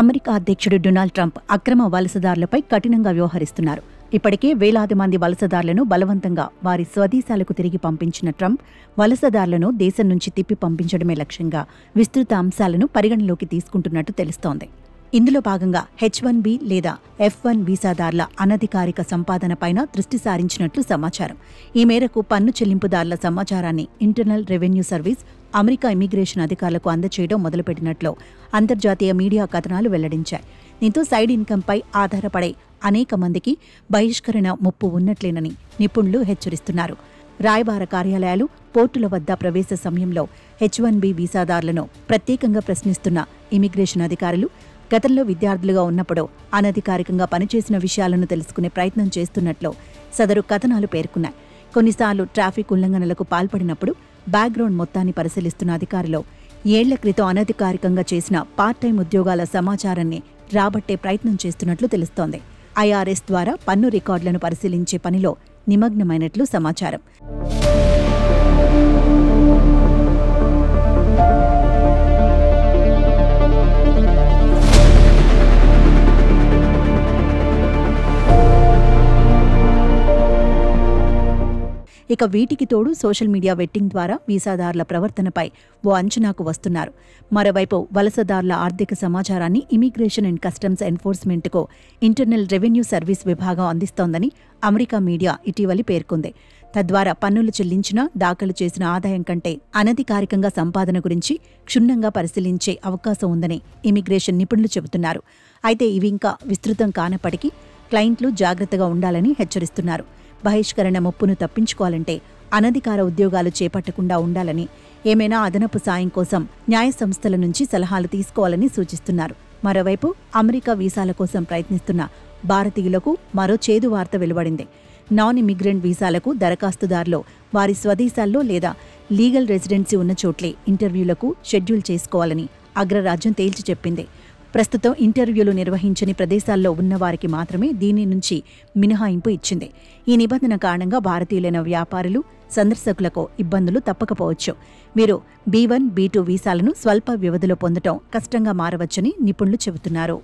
America అధ్యక్షుడు Donald Trump అక్రమ వలసదారులపై కఠినంగా వ్యవహరిస్తున్నారు. ఇప్పటికే వేలాది మంది వలసదారులను బలవంతంగా వారి స్వదేశాలకు తిరిగి పంపించిన ట్రంప్ వలసదారులను దేశం నుంచి తిప్పి పంపించడమే లక్ష్యంగా విస్తృత అంశాలను పరిగణలోకి తీసుకుంటున్నట్టు తెలుస్తోంది. ఇందులో భాగంగా H-1B లేదా F-1 వీసాదారుల అనధికారిక సంపాదనపైన దృష్టి సారించినట్లు సమాచారం. ఈ మేరకు పన్ను చెల్లింపుదారుల సమాచారాన్ని internal revenue service America immigration అధికారులకు అందజేయడం మొదలుపెట్టినట్లు అంతర్జాతీయ మీడియా కథనాలు వెల్లడించాయి. దీంతో సైడ్ ఇన్కంపై ఆధారపడే అనేక మందికి బహిష్కరణ ముప్పు ఉన్నట్లేనని నిపుణులు హెచ్చరిస్తున్నారు. రాయబార కార్యాలయాలు, పోర్టుల వద్ద ప్రవేశ సమయంలో H-1B వీసాదారులను ప్రత్యేకంగా ప్రశ్నిస్తున్న ఇమిగ్రేషన్ అధికారులు గతంలో విద్యార్థులుగా ఉన్నప్పుడు అనధికారికంగా పనిచేసిన విషయాలను తెలుసుకునే ప్రయత్నం చేస్తున్నట్లు సదరు కథనాలు పేర్కొన్నాయి. కొన్నిసార్లు ట్రాఫిక్ ఉల్లంఘనలకు పాల్పడినప్పుడు బ్యాక్గ్రౌండ్ మొత్తాన్ని పరిశీలిస్తున్న అధికారులు ఏళ్ల క్రితం అనధికారికంగా చేసిన పార్ట్ టైం ఉద్యోగాల సమాచారాన్ని రాబట్టే ప్రయత్నం చేస్తున్నట్లు తెలుస్తోంది. IRS ద్వారా పన్ను రికార్డులను పరిశీలించే పనిలో నిమగ్నమైనట్లు సమాచారం. ఇక వీటికి తోడు సోషల్ మీడియా వెట్టింగ్ ద్వారా వీసాదారుల ప్రవర్తనపై ఓ అంచనాకు వస్తున్నారు. మరోవైపు వలసదారుల ఆర్థిక సమాచారాన్ని ఇమిగ్రేషన్ అండ్ కస్టమ్స్ ఎన్ఫోర్స్మెంట్కు ఇంటర్నల్ రెవెన్యూ సర్వీస్ విభాగం అందిస్తోందని అమెరికా మీడియా ఇటీవలి పేర్కొంది. తద్వారా పన్నులు చెల్లించినా దాఖలు చేసిన ఆదాయం కంటే అనధికారికంగా సంపాదన గురించి క్షుణ్ణంగా పరిశీలించే అవకాశం ఉందని ఇమిగ్రేషన్ నిపుణులు చెబుతున్నారు. అయితే ఇవి ఇంకా విస్తృతం కానప్పటికీ క్లయింట్లు జాగ్రత్తగా ఉండాలని హెచ్చరిస్తున్నారు. బహిష్కరణ ముప్పును తప్పించుకోవాలంటే అనధికార ఉద్యోగాలు చేపట్టకుండా ఉండాలని, ఏమైనా అదనపు సాయం కోసం న్యాయ సంస్థల నుంచి సలహాలు తీసుకోవాలని సూచిస్తున్నారు. మరోవైపు అమెరికా వీసాల కోసం ప్రయత్నిస్తున్న భారతీయులకు మరో చేదు వార్త వెలువడింది. నాన్ ఇమిగ్రెంట్ వీసాలకు దరఖాస్తుదారులు వారి స్వదేశాల్లో లేదా లీగల్ రెసిడెన్సీ ఉన్న చోట్లే ఇంటర్వ్యూలకు షెడ్యూల్ చేసుకోవాలని అగ్రరాజ్యం తేల్చి చెప్పింది. ప్రస్తుతం ఇంటర్వ్యూలు నిర్వహించని ప్రదేశాల్లో ఉన్నవారికి మాత్రమే దీని నుంచి మినహాయింపు ఇచ్చింది. ఈ నిబంధన కారణంగా భారతీయులైన వ్యాపారులు, సందర్శకులకు ఇబ్బందులు తప్పకపోవచ్చు. వీరు B1, B2 వీసాలను స్వల్ప వ్యవధిలో పొందడం కష్టంగా మారవచ్చని నిపుణులు చెబుతున్నారు.